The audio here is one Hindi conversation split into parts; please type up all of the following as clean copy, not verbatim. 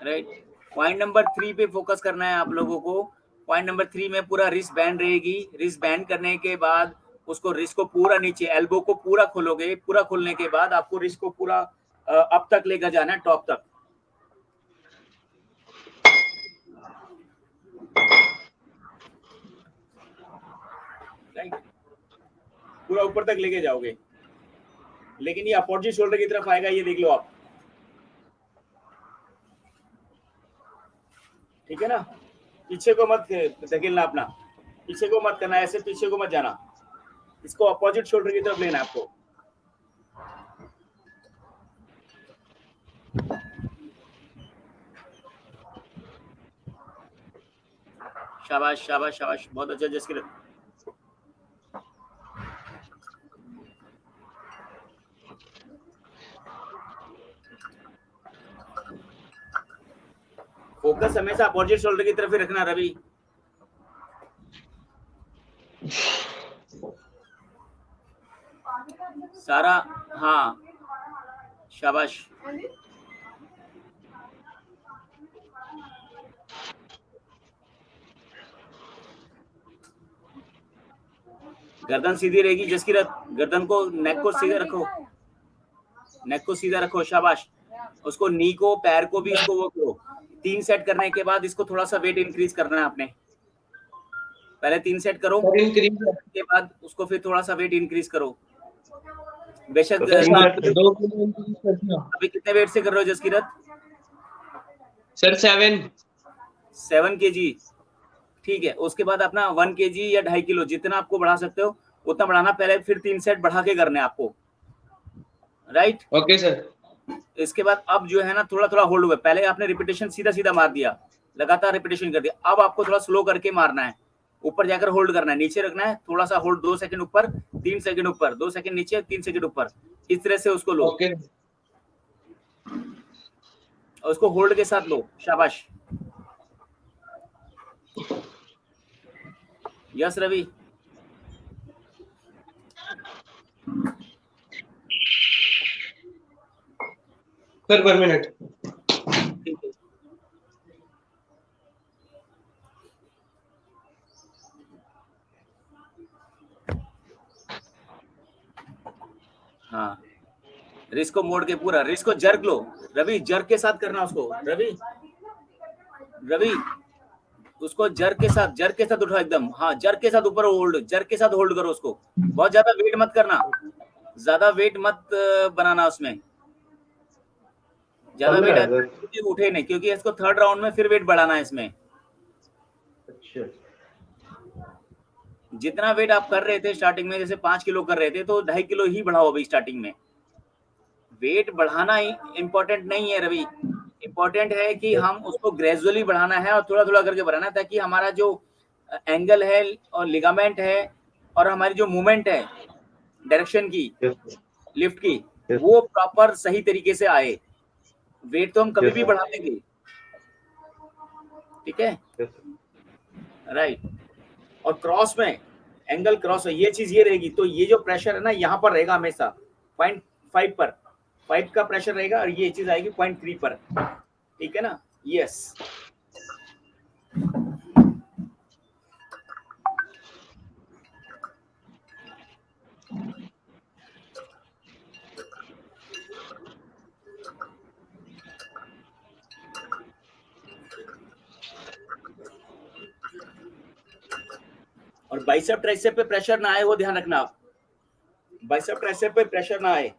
राइट। पॉइंट नंबर 3 पे फोकस करना है आप लोगों को। पॉइंट नंबर 3 में पूरा रिस्ट बैंड रहेगी। रिस्ट बैंड करने के बाद उसको रिस्ट को पूरा नीचे, एल्बो को पूरा खोलोगे। पूरा खोलने के बाद आपको रिस्ट को पूरा अप तक लेकर जाना है, टॉप तक। राइट, पूरा ऊपर तक लेके जाओगे। लेकिन ये अपोजिट शोल्डर की तरफ आएगा, ये देख लो आप। ठीक है ना, पीछे को मत धकेलना अपना, पीछे को मत करना, ऐसे पीछे को मत जाना। इसको अपोजिट शोल्डर की तरफ लेना है आपको। शाबाश शाबाश शाबाश, बहुत अच्छा जसकीरत। फोकस हमेशा अपोजिट शोल्डर की तरफ ही रखना रवि। सारा, हाँ शाबाश। गर्दन सीधी रहेगी जसकीरत, गर्दन को, नेक को सीधा रखो, नेक को सीधा रखो, शाबाश। उसको नी को, पैर को भी इसको वो करो। 3 सेट करने के बाद इसको थोड़ा सा वेट इंक्रीज करना है आपने। पहले 3 सेट करो, के बाद उसको फिर थोड़ा सा वेट इंक्रीज करो। बेशक अभी कितने वेट से कर रहे हो जसकीरत? Sir 7 kg। ठीक है, उसके बाद अपना 1 kg या 2.5 किलो जितना आपको बढ़ा सकते हो उतना बढ़ाना। पहले फिर 3 सेट बढ़ा के करने आपको। Right, okay sir. इसके बाद अब जो है ना थोड़ा थोड़ा होल्ड हुआ। पहले आपने रिपीटेशन सीधा सीधा मार दिया, लगातार रिपीटेशन कर दिया। अब आपको थोड़ा स्लो करके मारना है, ऊपर जाकर होल्ड करना है, नीचे रखना है, थोड़ा सा होल्ड, 2 सेकंड ऊपर, 3 सेकंड ऊपर, 2 सेकंड नीचे, 3 सेकंड ऊपर, इस तरह से उसको लो। ओके, उसको होल्ड के साथ लो, शाबाश। यस रवि। Sir 1 minute. ठीक है, हाँ, रिस्क को मोड़ के पूरा, रिस्क को जर्क लो रवि, जर्क के साथ करना उसको। रवि रवि उसको जर्क के साथ उठाओ एकदम। हाँ, जर्क के साथ ऊपर होल्ड, जर्क के साथ होल्ड करो उसको। बहुत ज्यादा वेट मत करना, ज्यादा वेट मत बनाना उसमें, ज्यादा वेट उठे नहीं, क्योंकि इसको थर्ड राउंड में फिर वेट बढ़ाना है इसमें। अच्छा, जितना वेट आप कर रहे थे स्टार्टिंग में, जैसे 5 किलो कर रहे थे, तो 2.5 किलो ही बढ़ाओ अभी स्टार्टिंग में। वेट बढ़ाना ही इम्पोर्टेंट नहीं है रवि, इम्पोर्टेंट है कि हम उसको ग्रेजुअली बढ़ाना है और थोड़ा थोड़ा करके बढ़ाना है, ताकि हमारा जो एंगल है और लिगामेंट है और हमारी जो मूवमेंट है डायरेक्शन की, लिफ्ट की, वो प्रॉपर सही तरीके से आए। वेट तो हम कभी भी बढ़ा देंगे, ठीक है, राइट। और क्रॉस में, एंगल क्रॉस है, ये चीज ये रहेगी। तो ये जो प्रेशर है ना यहाँ पर रहेगा हमेशा 0.5 पर, 5 का प्रेशर रहेगा, और ये चीज आएगी 0.3 पर, ठीक है ना। यस, और बाइसेप ट्राइसेप पे प्रेशर ना आए, वो ध्यान रखना आप। बाइसेप ट्राइसेप पे प्रेशर ना आए।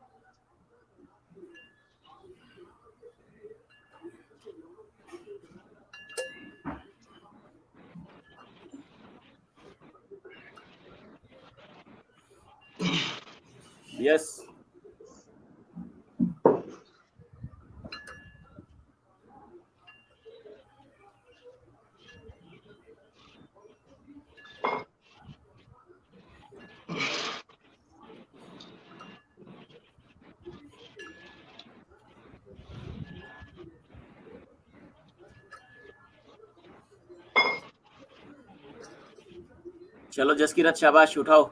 यस, चलो जसकीरत, शाबाश, उठाओ।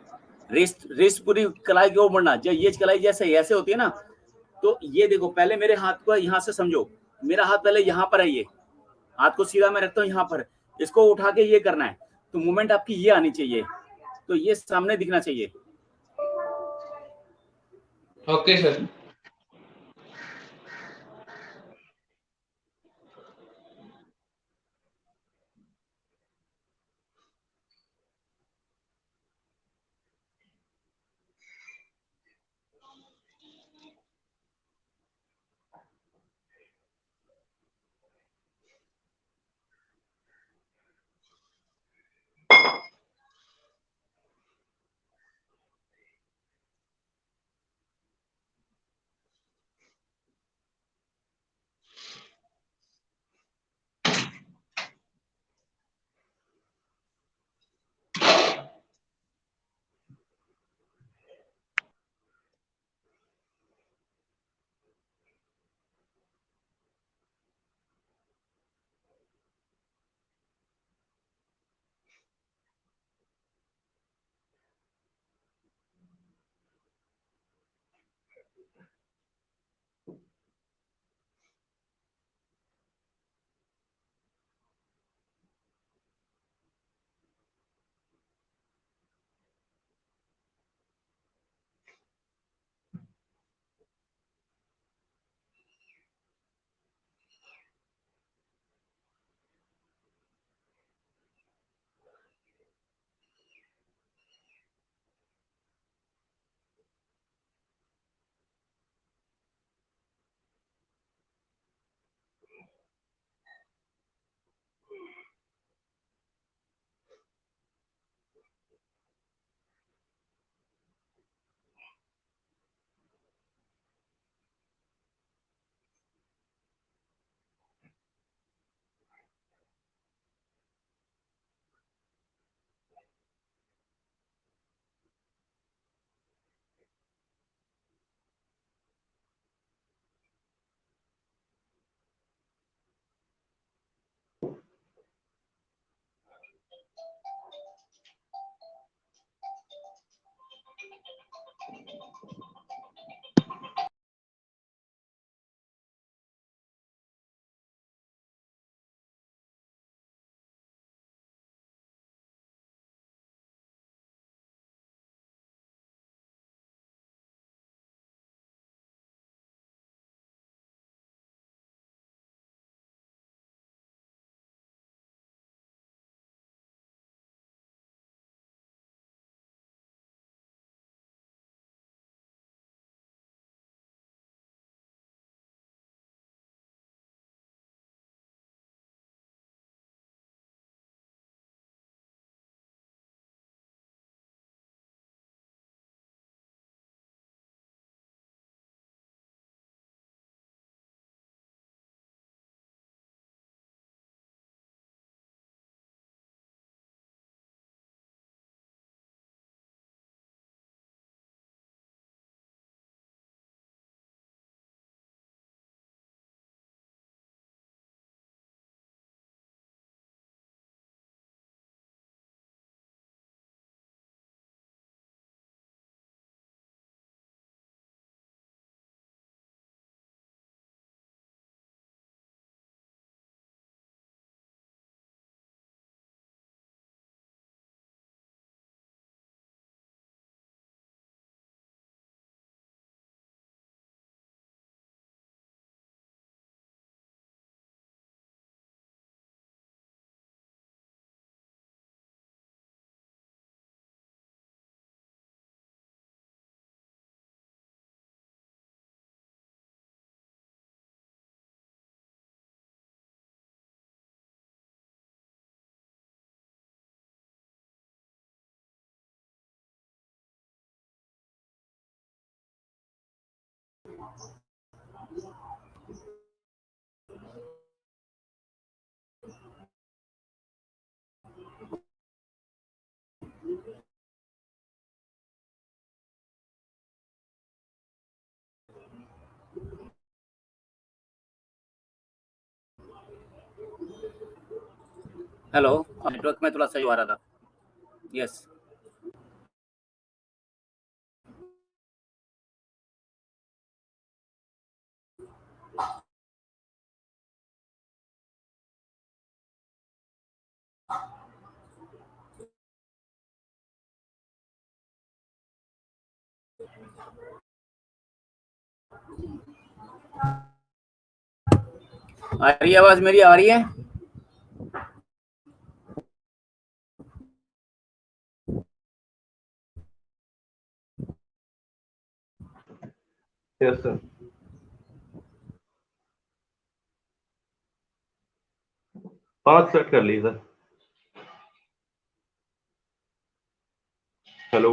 रिस्ट, रिस्ट पूरी कलाई की ओर मुड़ना। जब ये कलाई जैसे ऐसे होती है ना, तो ये देखो, पहले मेरे हाथ को यहाँ से समझो, मेरा हाथ पहले यहाँ पर है, ये हाथ को सीधा मैं रखता हूँ यहाँ पर, इसको उठा के ये करना है, तो मूवमेंट आपकी ये आनी चाहिए, तो ये सामने दिखना चाहिए। Okay sir. हेलो, नेटवर्क में थोड़ा सही आ रहा था। यस। आ रही है आवाज मेरी? आ रही है? Yes sir. 5 सेट कर ली सर। हेलो।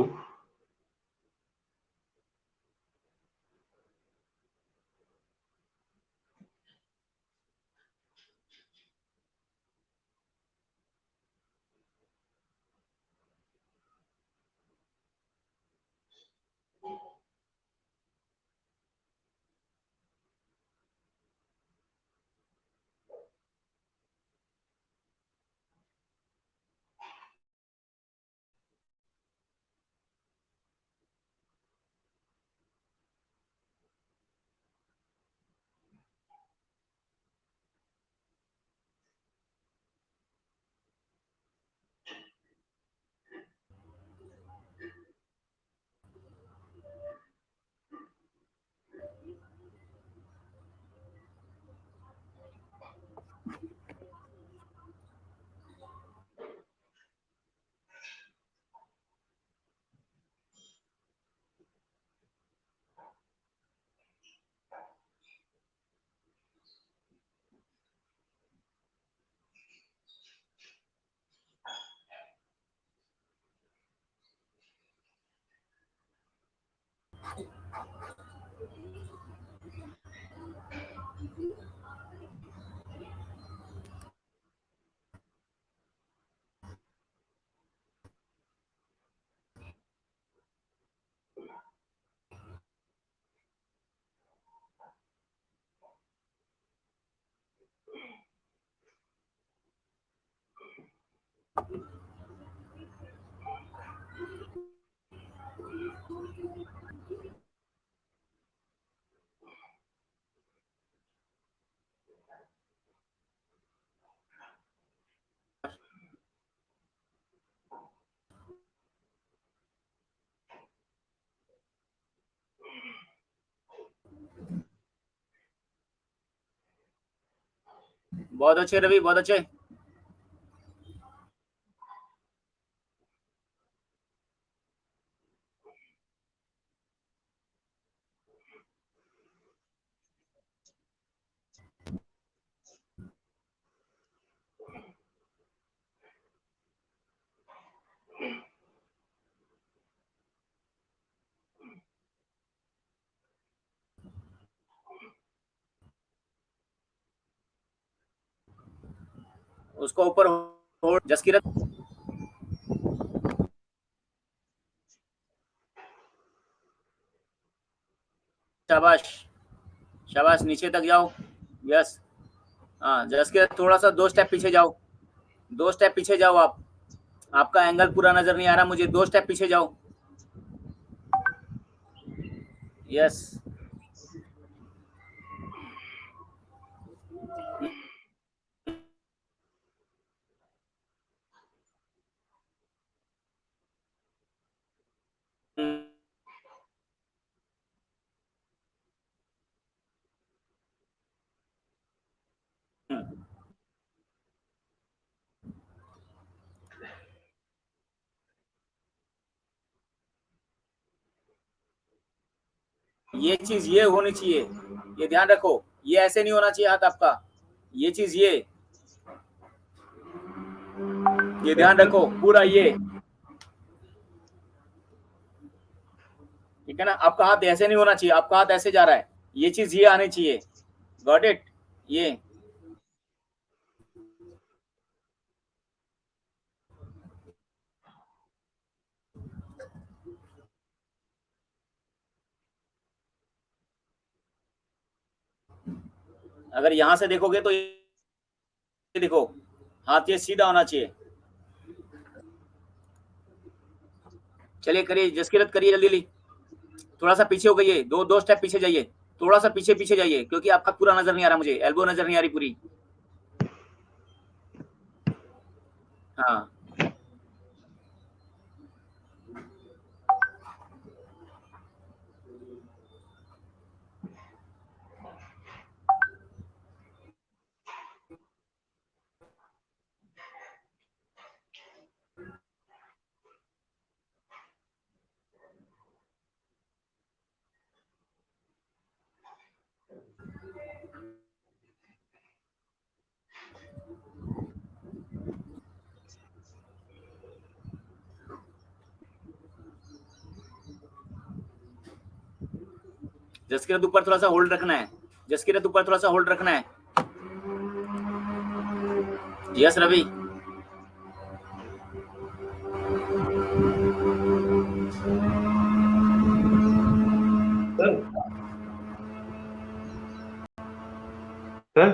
बहुत अच्छे रवि, बहुत अच्छे। उसको ऊपर होल्ड, जसकीरत। शाबाश, शाबाश, नीचे तक जाओ। यस। हाँ, जसकीरत थोड़ा सा 2 स्टेप पीछे जाओ। 2 स्टेप पीछे जाओ आप। आपका एंगल पूरा नजर नहीं आ रहा मुझे, 2 स्टेप पीछे जाओ। यस। ये चीज ये होनी चाहिए, ये ध्यान रखो। ये ऐसे नहीं होना चाहिए हाथ आपका। ये चीज ये ध्यान रखो पूरा ये। ठीक है ना? आपका हाथ ऐसे नहीं होना चाहिए, आपका हाथ ऐसे जा रहा है। ये चीज ये आनी चाहिए। Got it? ये अगर यहां से देखोगे तो ये देखो, हाथ ये सीधा होना चाहिए। चलिए करिए, जसकीरत करिए जल्दी जल्दी। थोड़ा सा पीछे हो गई, 2 स्टेप पीछे जाइए। थोड़ा सा पीछे पीछे जाइए, क्योंकि आपका पूरा नजर नहीं आ रहा मुझे, एल्बो नजर नहीं आ रही पूरी। हाँ, जसकिरत ऊपर थोड़ा सा होल्ड रखना है, जसकिरत ऊपर थोड़ा सा होल्ड रखना है। Yes Ravi. Sir sir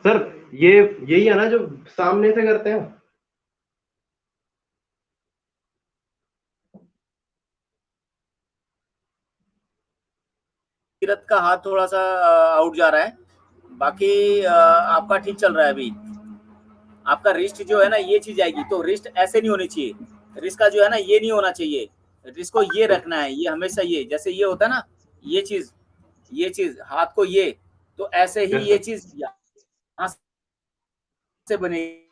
sir ये यही है ना जो सामने से करते हैं? जसकिरत का हाथ थोड़ा सा आउट जा रहा है, बाकी आपका ठीक चल रहा है अभी। आपका रिस्ट जो है ना ये चीज आएगी, तो रिस्ट ऐसे नहीं होनी चाहिए, रिस्ट का जो है ना ये नहीं होना चाहिए, रिस्ट को ये रखना है, ये हमेशा ये जैसे ये होता है ना, ये चीज हाथ को ये, तो ऐसे ही यस ये सर। चीज यहाँ से बनेगी।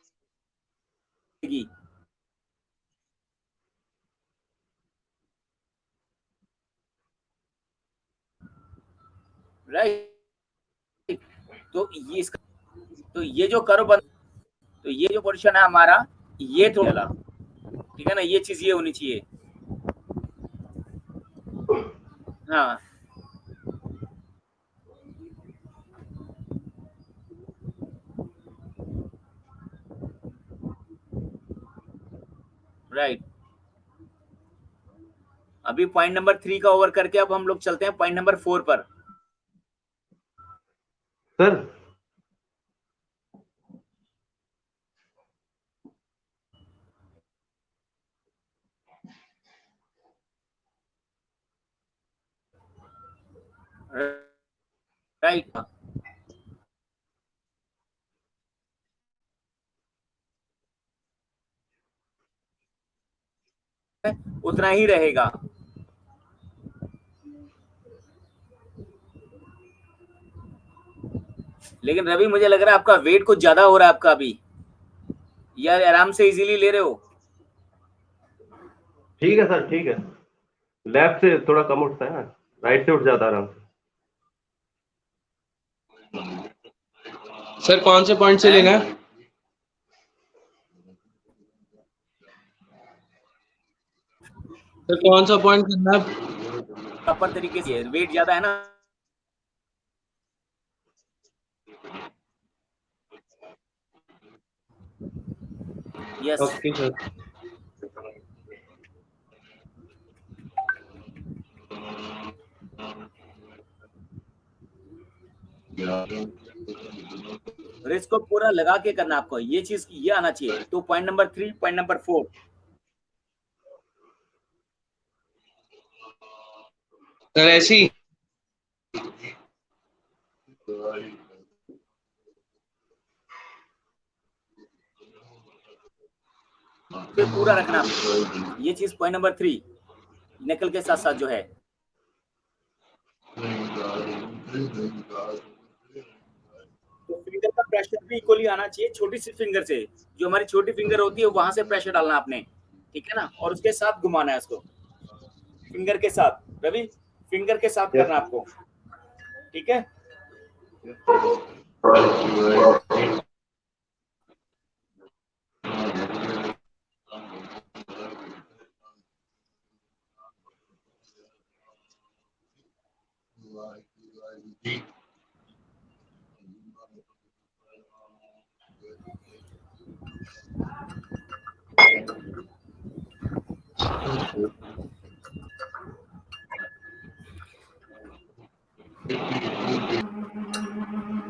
राइट। तो ये इसका, तो ये जो कर्व बन, तो ये जो पोजीशन है हमारा, ये थोड़ा, ठीक है ना, ये चीज ये होनी चाहिए। हाँ राइट। अभी पॉइंट नंबर 3 का ओवर करके अब हम लोग चलते हैं पॉइंट नंबर 4 पर। Sir right. उतना ही रहेगा। लेकिन रवि मुझे लग रहा है आपका वेट कुछ ज्यादा हो रहा है आपका अभी, यार आराम से इजीली ले रहे हो। ठीक है सर, ठीक है। लेफ्ट से थोड़ा कम उठता है ना, राइट से उठ जाता है आराम से। सर कौन से पॉइंट से लेना है? सर कौन सा पॉइंट करना है? प्रॉपर तरीके से, वेट ज्यादा है ना। यस। Okay sir. रिस्क को पूरा लगा के करना आपको, ये चीज ये आना चाहिए। तो point number 3, point number 4, sir ऐसी पे पूरा रखना आपको, ये चीज पॉइंट नंबर 3 नकल के साथ साथ जो है। तो फिंगर का प्रेशर भी इक्वली आना चाहिए, छोटी सी फिंगर से, जो हमारी छोटी फिंगर होती है वहां से प्रेशर डालना आपने, ठीक है ना, और उसके साथ घुमाना है उसको, फिंगर के साथ रवि, फिंगर के साथ यस करना आपको, ठीक है।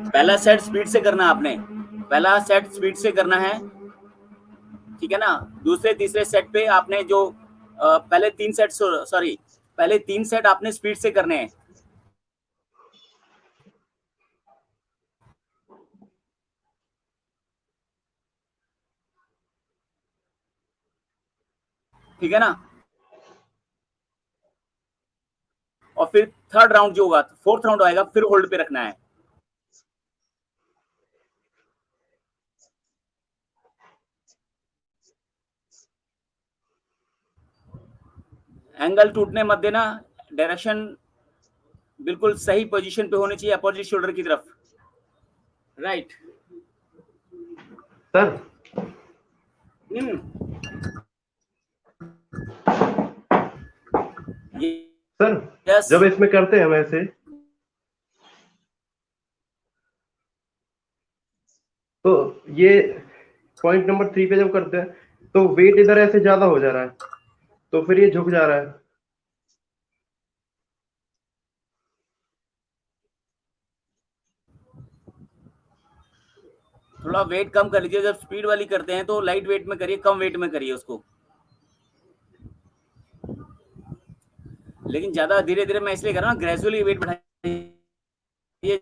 पहला सेट स्पीड से करना आपने, पहला सेट स्पीड से करना है, ठीक है ना। दूसरे तीसरे सेट पे आपने जो पहले 3 सेट, सॉरी, पहले 3 सेट आपने स्पीड से करने हैं, ठीक है ना। और फिर थर्ड राउंड जो होगा, फोर्थ राउंड आएगा, फिर होल्ड पे रखना है। एंगल टूटने मत देना, डायरेक्शन बिल्कुल सही पोजीशन पे होनी चाहिए अपोजिट शोल्डर की तरफ। राइट। Sir sir yes. जब इसमें करते हैं हम ऐसे, तो ये पॉइंट नंबर 3 पे जब करते हैं तो वेट इधर ऐसे ज्यादा हो जा रहा है, तो फिर ये झुक जा रहा है। थोड़ा वेट कम कर लीजिए, जब स्पीड वाली करते हैं तो लाइट वेट में करिए, कम वेट में करिए उसको। लेकिन ज्यादा धीरे धीरे मैं इसलिए कर रहा हूँ, ग्रेजुअली वेट बढ़ाइए,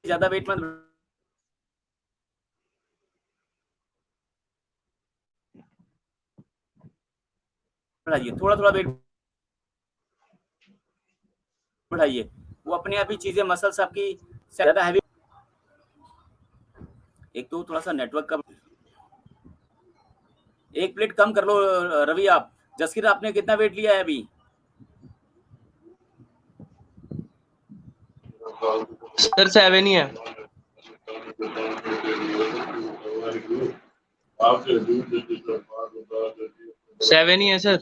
ज्यादा वेट मत बढ़ाइए, थोड़ा थोड़ा वेट बढ़ाइए, वो अपने आप ही चीजें मसल्स आपकी ज्यादा हैवी। एक तो थोड़ा सा नेटवर्क का, एक प्लेट कम कर लो रवि आप। जसकीर आपने कितना वेट लिया है अभी? सर 7 ही है। सेवन ही है सर।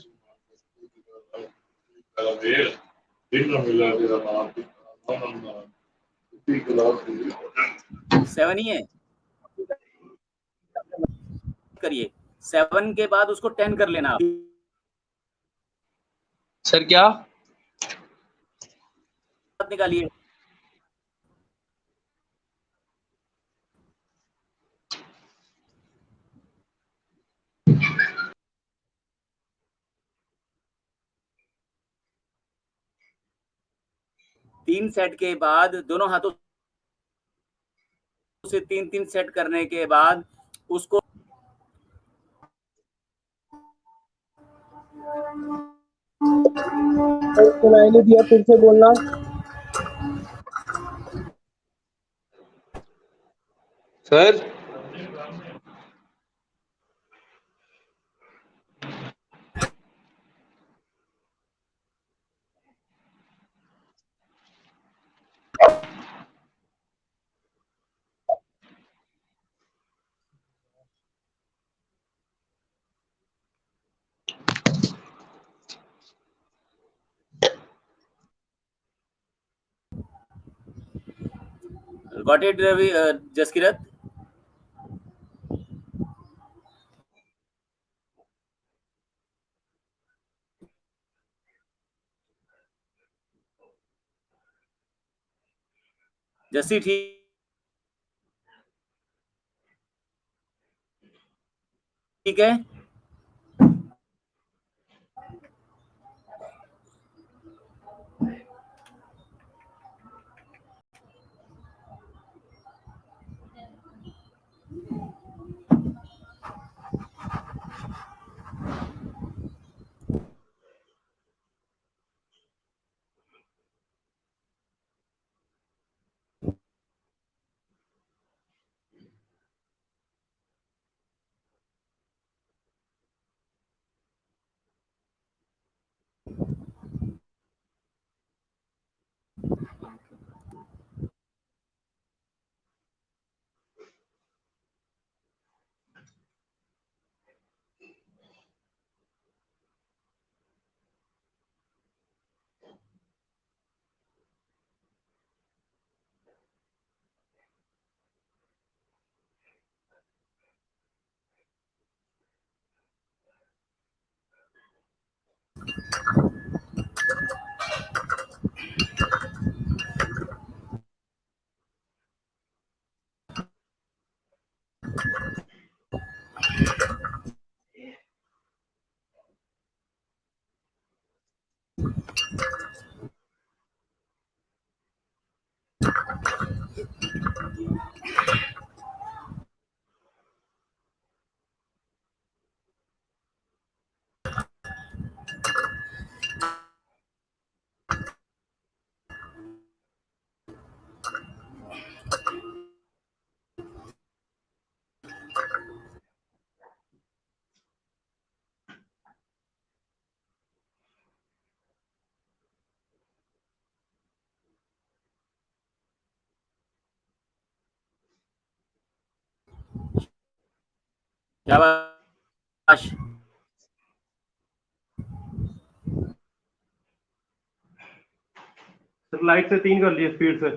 7 ही है। करिए 7 के बाद उसको 10 कर लेना आप। सर क्या? निकालिए। तीन सेट के बाद दोनों हाथों से 3-3 सेट करने के बाद उसको सुनाई नहीं दिया, फिर से बोलना। Sir got it Ravi, Jaskirat? Jassi ठीक ठीक है। शाबाश। सर लाइट से 3 कर लिए स्पीड से।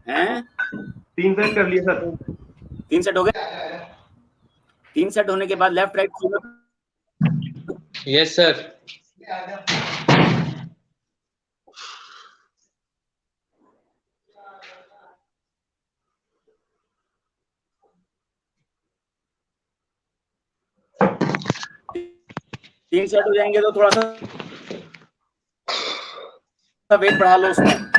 हैं? 3 सेट कर लिए सर। 3 सेट हो गए? 3 सेट होने के बाद लेफ्ट राइट खोलो। Yes sir. तीन सेट हो जाएंगे तो थोड़ा सा वेट बढ़ा लो उसमें।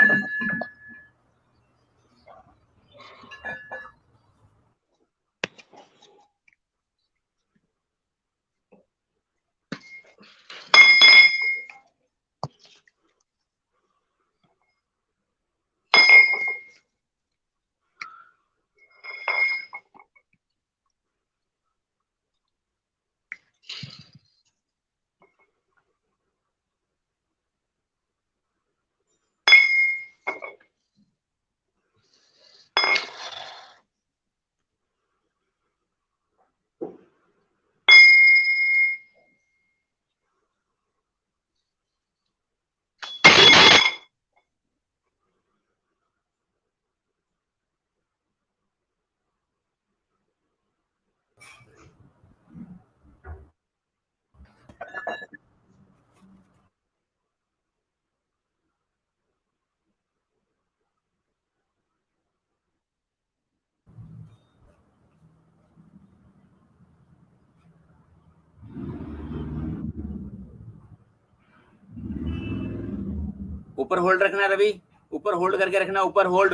ऊपर होल्ड रखना रवि, ऊपर होल्ड करके रखना, ऊपर होल्ड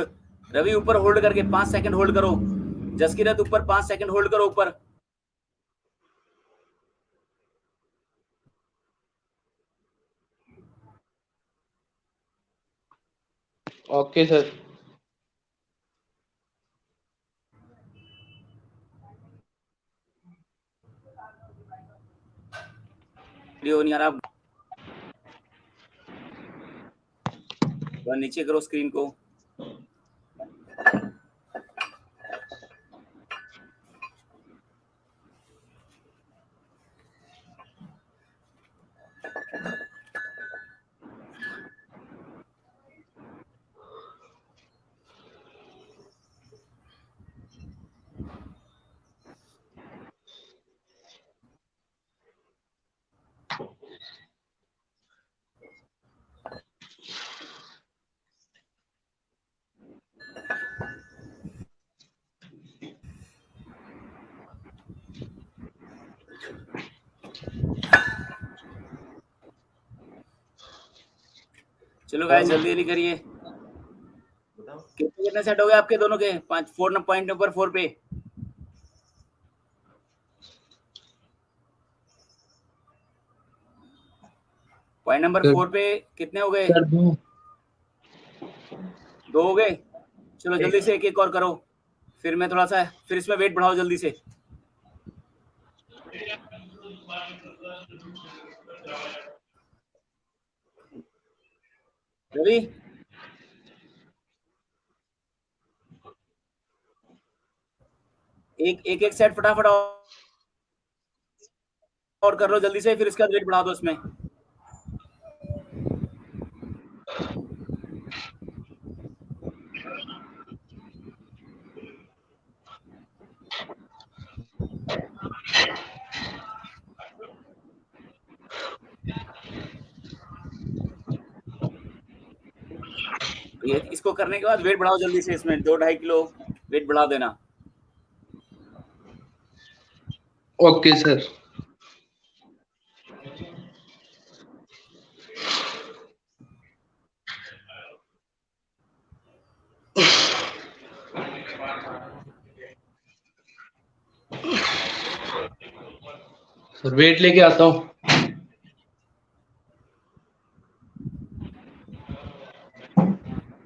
रवि, ऊपर होल्ड करके 5 सेकंड होल्ड करो। जसकीरत ऊपर 5 सेकंड होल्ड करो ऊपर। Okay sir. वीडियो नहीं आ रहा, नीचे करो स्क्रीन को। चलो गाइस जल्दी जल्दी करिए। कितने सेट हो गए आपके दोनों के? 5 4 पॉइंट नंबर 4 पे। पॉइंट नंबर 4 पे कितने हो गए? सर 2। 2 हो गए। चलो जल्दी से एक एक और करो, फिर मैं थोड़ा सा, फिर इसमें वेट बढ़ाओ जल्दी से। रवि एक सेट फटाफट और कर लो जल्दी से, फिर इसका वेट बढ़ा दो इसमें। ये इसको करने के बाद वेट बढ़ाओ जल्दी से, इसमें 2-2.5 किलो वेट बढ़ा देना। Okay sir. सर वेट लेके आता हूँ।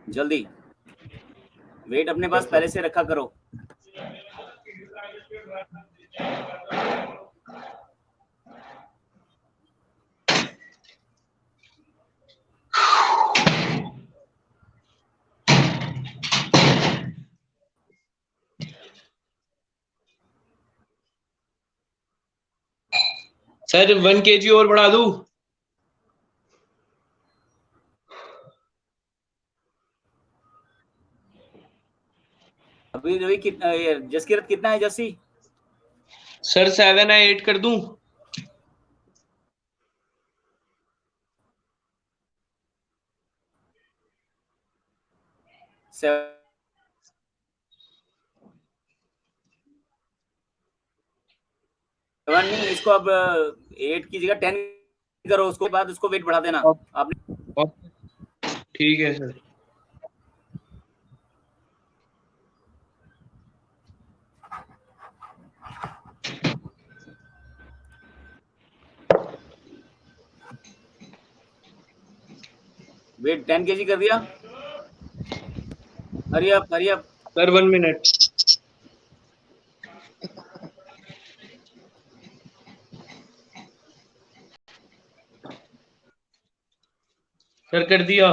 जल्दी वेट अपने पास पहले से रखा करो। सर 1 kg और बढ़ा दूं? अभी रवि कितना, जसकीरत कितना है जस्सी? सर 7 या 8 कर दूं? 7 नहीं, इसको अब 8 की जगह 10 करो, उसके बाद उसको वेट बढ़ा देना आपने। ठीक है सर। वेट 10 kg कर दिया। Hurry up sir 1 minute. Sir कर दिया।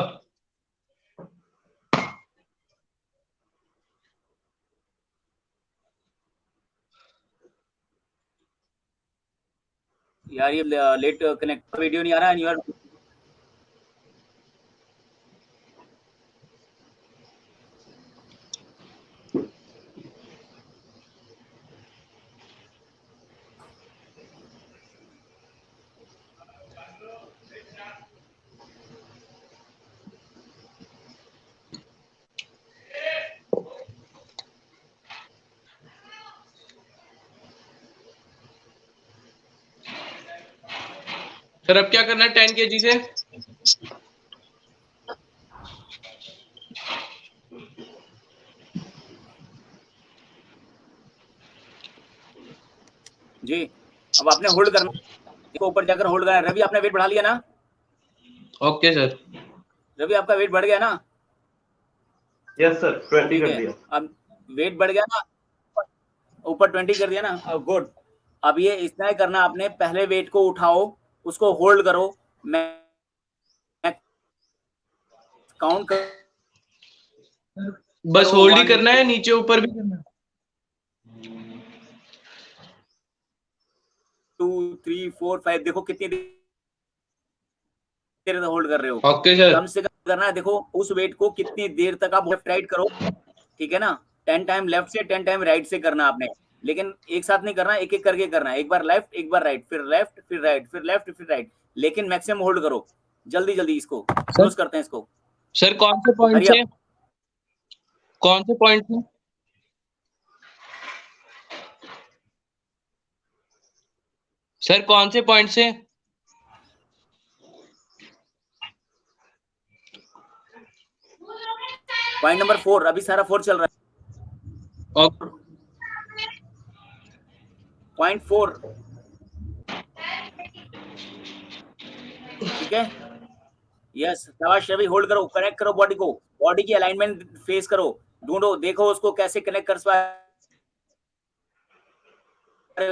यार ये लेट कनेक्ट वीडियो नहीं आ रहा है यार। सर अब क्या करना है 10 kg से? जी अब आपने होल्ड करना, देखो ऊपर जाकर होल्ड करना। रवि आपने वेट बढ़ा लिया ना? Okay sir. रवि आपका वेट बढ़ गया ना? यस सर 20 ठीक कर है, दिया। अब वेट बढ़ गया ना, ऊपर 20 कर दिया ना, गुड। अब ये इतना ही करना आपने, पहले वेट को उठाओ, उसको होल्ड करो, मैं काउंट कर, बस होल्ड ही 1 करना है, नीचे ऊपर भी करना है? 2 3 4 5, देखो कितनी देर होल्ड कर रहे हो। Okay sir. कम से कम करना है, देखो उस वेट को कितनी देर तक आप लेफ्ट राइट करो, ठीक है ना? 10 टाइम लेफ्ट से 10 टाइम राइट से करना आपने, लेकिन एक साथ नहीं करना, एक एक करके करना है। एक बार लेफ्ट, एक बार राइट, फिर लेफ्ट, फिर राइट, फिर लेफ्ट, फिर राइट, लेकिन मैक्सिमम होल्ड करो। जल्दी जल्दी इसको क्लोज करते हैं इसको। सर कौन से पॉइंट हरी से? अप। कौन से पॉइंट से? सर कौन से पॉइंट से? पॉइंट नंबर 4, अभी सारा 4 चल रहा है। ओके पॉइंट 4, ठीक है। यस शाबाश रवि, होल्ड करो, कनेक्ट करो बॉडी को, बॉडी की अलाइनमेंट फेस करो, ढूंढो, देखो उसको कैसे कनेक्ट कर पा रहे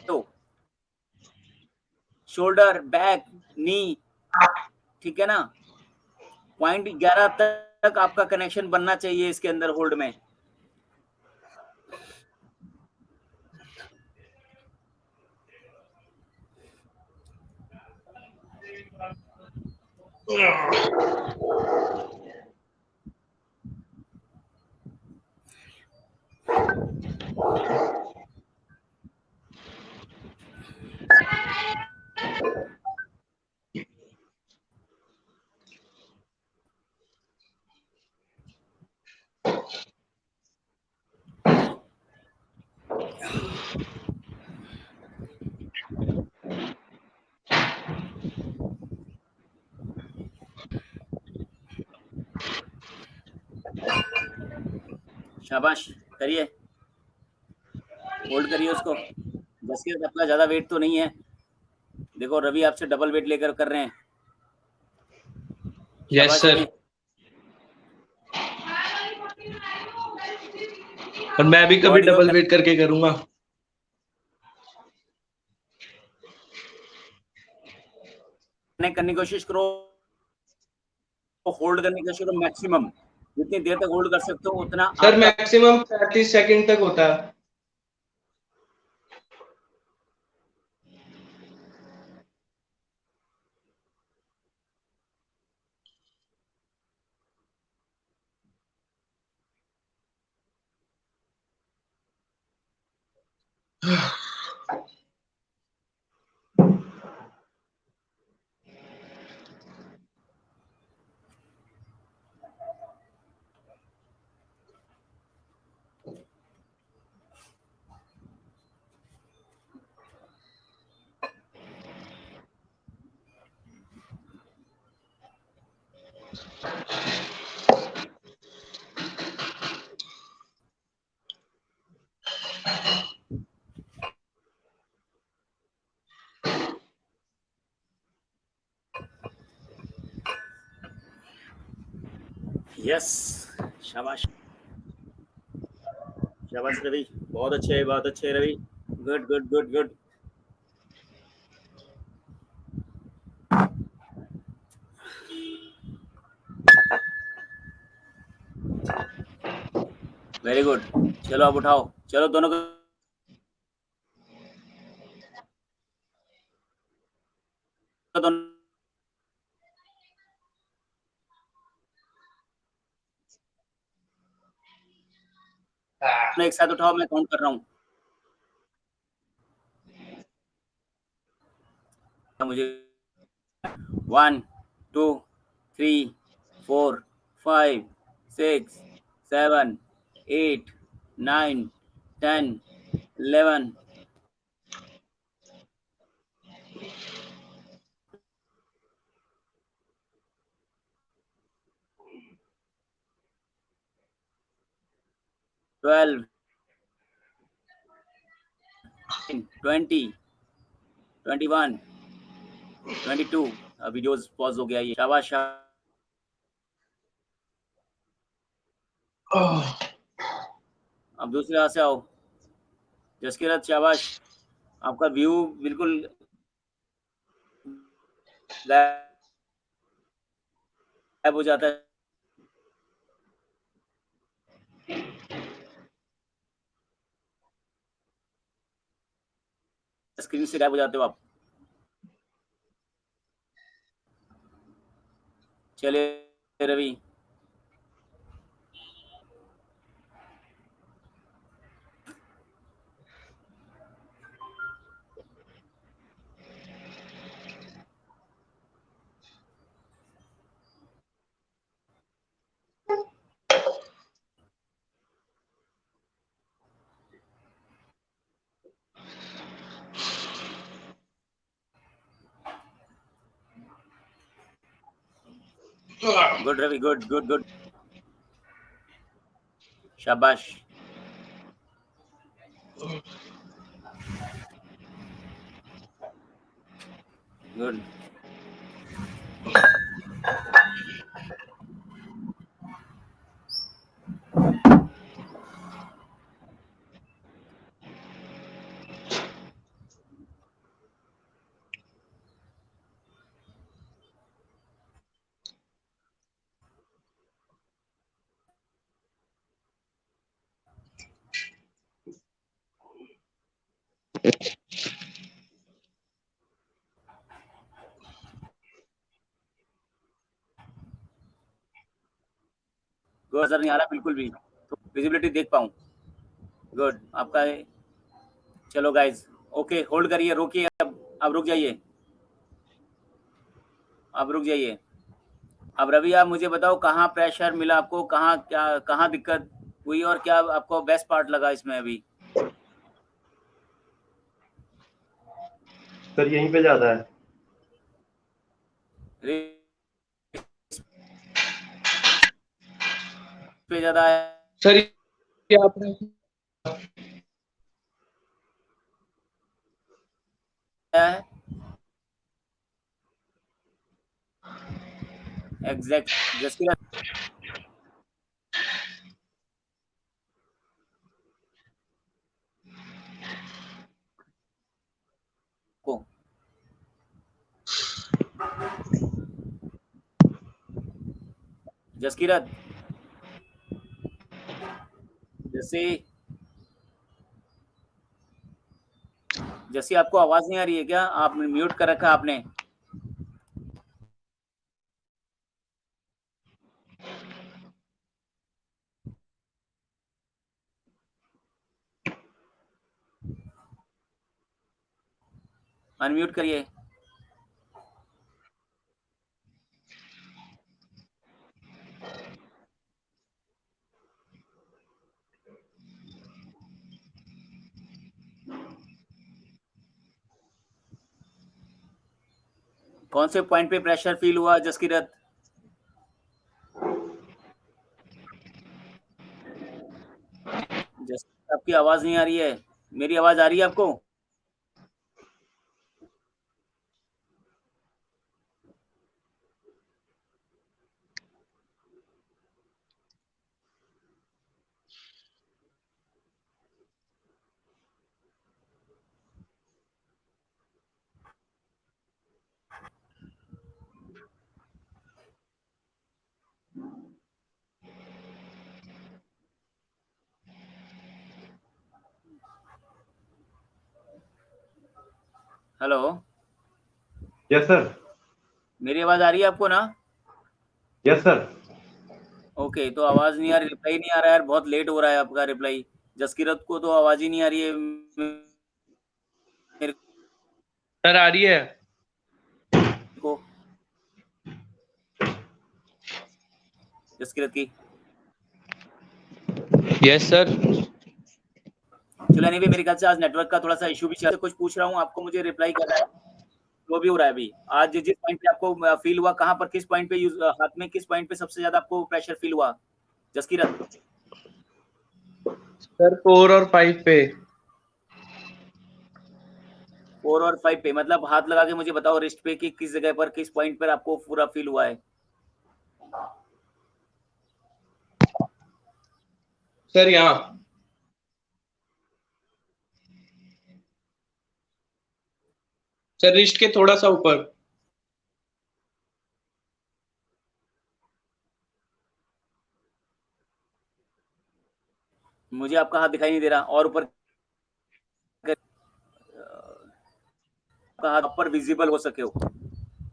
हो। शोल्डर, बैक, नी, ठीक है ना? पॉइंट 11 तक आपका कनेक्शन बनना चाहिए इसके अंदर होल्ड में। शाबाश, करिए, होल्ड करिए उसको। जैसे अपना ज्यादा वेट तो नहीं है, देखो रवि आपसे डबल वेट लेकर कर रहे हैं। यस शाबाश सर। रवि। और मैं भी कभी बॉडी को डबल वेट करके करूंगा। कनेक्ट करने की कोशिश करो, होल्ड करने की कोशिश करो मैक्सिमम, जितनी देर तक होल्ड कर सकते हो उतना सर आपका। मैक्सिमम 35 सेकंड तक होता है। यस, शाबाश शाबाश रवि, बहुत अच्छे Ravi, good good good good. Very good, चलो अब उठाओ, चलो दोनों को दोनों एक साथ उठाओ, मैं काउंट कर रहा हूँ। मुझे 1 2 3 4 5 6 7 8 9 10 11 12 20 21 22। वीडियोस पॉज हो गया ये, शाबाश शाबाश। अब दूसरी राह से आओ, जसकीरत शाबाश, आपका व्यू बिल्कुल गायब हो जाता है, स्क्रीन से गायब हो जाते हो आप। चलिए Ravi, good Ravi, good good good, शाबाश, गुड। गुड, नजर नहीं आ रहा बिल्कुल भी, तो विजिबिलिटी देख पाऊँ। गुड, आपका चलो गाइज, ओके, होल्ड करिए, रोकिए, अब रुक जाइए, अब रुक जाइए। अब रवि आप मुझे बताओ, कहाँ प्रेशर मिला आपको, कहाँ क्या, कहाँ दिक्कत हुई और क्या आपको बेस्ट पार्ट लगा इसमें अभी? सर यहीं पे ज्यादा है। पे ज्यादा है सर ये आपने एग्जैक्ट, जसकीरत को जसकीरत, जैसे जैसे आपको आवाज नहीं आ रही है क्या? आपने म्यूट कर रखा आपने? अनम्यूट करिए। कौन से पॉइंट पे प्रेशर फील हुआ जसकीरत? आपकी आवाज नहीं आ रही है। मेरी आवाज आ रही है आपको? Hello, yes sir. मेरी आवाज आ रही है आपको ना? Yes sir. ओके, तो आवाज नहीं आ रही, रिप्लाई नहीं आ रहा है यार, बहुत लेट हो रहा है आपका रिप्लाई। जसकीरत को तो आवाज ही नहीं आ रही है मेरे सर आ रही है। को, जसकीरत की। Yes sir. चलो एनीवे, मेरे ख्याल से आज नेटवर्क का थोड़ा सा इशू भी चल, कुछ पूछ रहा हूँ आपको, मुझे रिप्लाई करना है, जो भी हो रहा है अभी। आज जिस पॉइंट पे आपको फील हुआ, कहाँ पर, किस पॉइंट पे हाथ में किस पॉइंट पे सबसे ज्यादा आपको प्रेशर फील हुआ जसकीरत? सर 4 और 5 पे। 4 और 5 पे, मतलब हाथ लगा के मुझे बताओ रिस्ट पे कि किस जगह पर, किस पॉइंट पर आपको पूरा फील हुआ है? सर यहाँ। सर रिस्ट के थोड़ा सा ऊपर। मुझे आपका हाथ दिखाई नहीं दे रहा, और ऊपर का हाथ ऊपर विजिबल हो सके हो,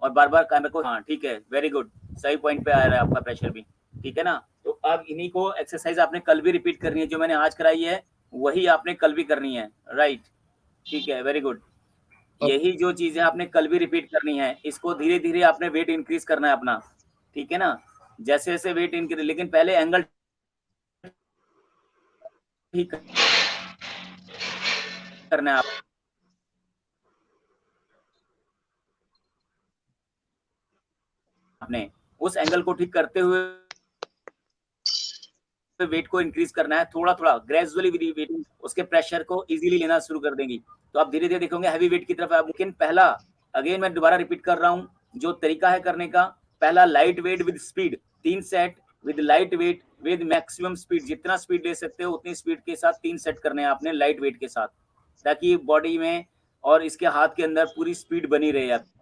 और बार बार कैमरे को, हाँ ठीक है, वेरी गुड, सही पॉइंट पे आ रहा है आपका प्रेशर भी, ठीक है ना। तो अब इन्हीं को एक्सरसाइज आपने कल भी रिपीट करनी है, जो मैंने आज कराई है वही आपने कल भी करनी है, राइट, ठीक है, वेरी गुड। यही जो चीजें आपने कल भी रिपीट करनी है, इसको धीरे धीरे आपने वेट इंक्रीज करना है अपना, ठीक है ना। जैसे जैसे वेट इंक्रीज, लेकिन पहले एंगल ठीक करना है आपने, उस एंगल को ठीक करते हुए वेट को इंक्रीज करना है, थोड़ा थोड़ा ग्रेजुअली वेट, उसके प्रेशर को इजीली लेना शुरू कर देंगी, तो आप धीरे धीरे देखोगे हैवी वेट की तरफ आप। लेकिन पहला, अगेन मैं दोबारा रिपीट कर रहा हूँ, जो तरीका है करने का, पहला light weight with speed, 3 set with light weight with maximum speed, जितना स्पीड ले सकते हो उतनी स्पीड के साथ 3 सेट करने हैं आपने लाइट वेट के साथ, ताकि बॉडी में और इसके हाथ के अंदर पूरी स्पीड बनी रहे आपकी।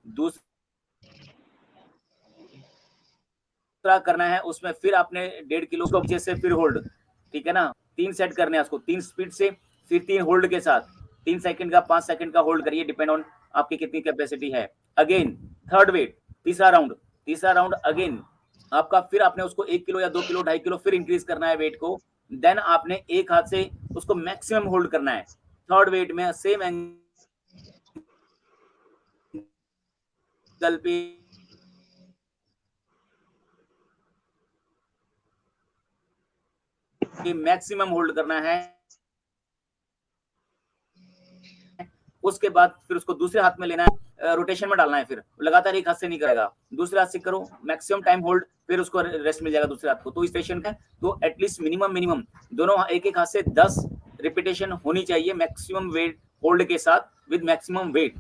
दूसरा करना है, उसमें फिर आपने 1.5 किलो को नीचे से फिर होल्ड, ठीक है ना, 3 सेट करने हैं उसको, 3 स्पीड से, फिर 3 होल्ड के साथ, 3 सेकंड का 5 सेकंड का होल्ड करिए, डिपेंड ऑन आपकी कितनी कैपेसिटी है। अगेन थर्ड वेट, तीसरा राउंड अगेन आपका, फिर आपने उसको 1 किलो या 2 किलो 2.5 किलो फिर इंक्रीज करना है वेट को, देन आपने एक हाथ से उसको मैक्सिमम होल्ड करना है, थर्ड वेट में सेम एंगल पे मैक्सिमम होल्ड करना है। उसके बाद फिर उसको दूसरे हाथ में लेना है, रोटेशन में डालना है, फिर लगातार एक हाथ से नहीं करेगा, दूसरे हाथ से करो, मैक्सिमम टाइम होल्ड, फिर उसको रेस्ट मिल जाएगा दूसरे हाथ को। तो इस पेशेंट का तो एटलीस्ट मिनिमम दोनों एक एक हाथ से 10 रिपीटेशन होनी चाहिए मैक्सिमम वेट होल्ड के साथ विद मैक्सिमम वेट।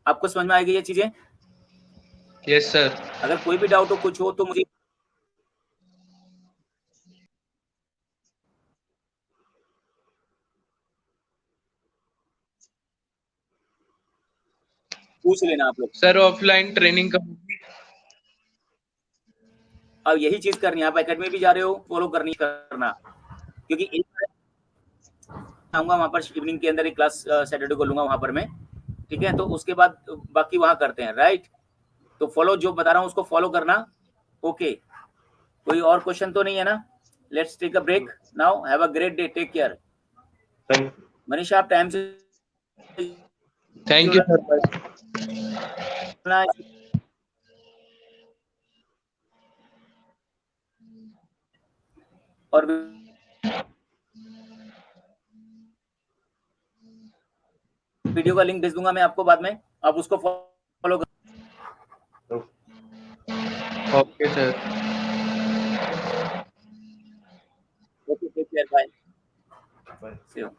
आपको समझ में आएगी ये चीजें? Yes sir. अगर कोई भी डाउट हो, कुछ हो तो मुझे पूछ लेना आप लोग। सर ऑफलाइन ट्रेनिंग कब होगी? अब यही चीज करनी है, आप एकेडमी भी जा रहे हो, फॉलो करनी करना, क्योंकि एक आऊंगा वहां पर इवनिंग के अंदर एक क्लास सैटरडे को लूंगा वहां पर मैं, ठीक है, तो उसके बाद बाकी वहां करते हैं, राइट। तो फॉलो, जो बता रहा हूँ उसको फॉलो करना, ओके। कोई और क्वेश्चन तो नहीं है ना? Let's take a break now, have a great day, take care. Thank Manisha आप टाइम से थैंक यू सर। जुड़ना और वीडियो का लिंक भेज दूंगा मैं आपको बाद में, आप उसको फॉलो कर। Okay sir. Okay, take care, bye. Bye. See you.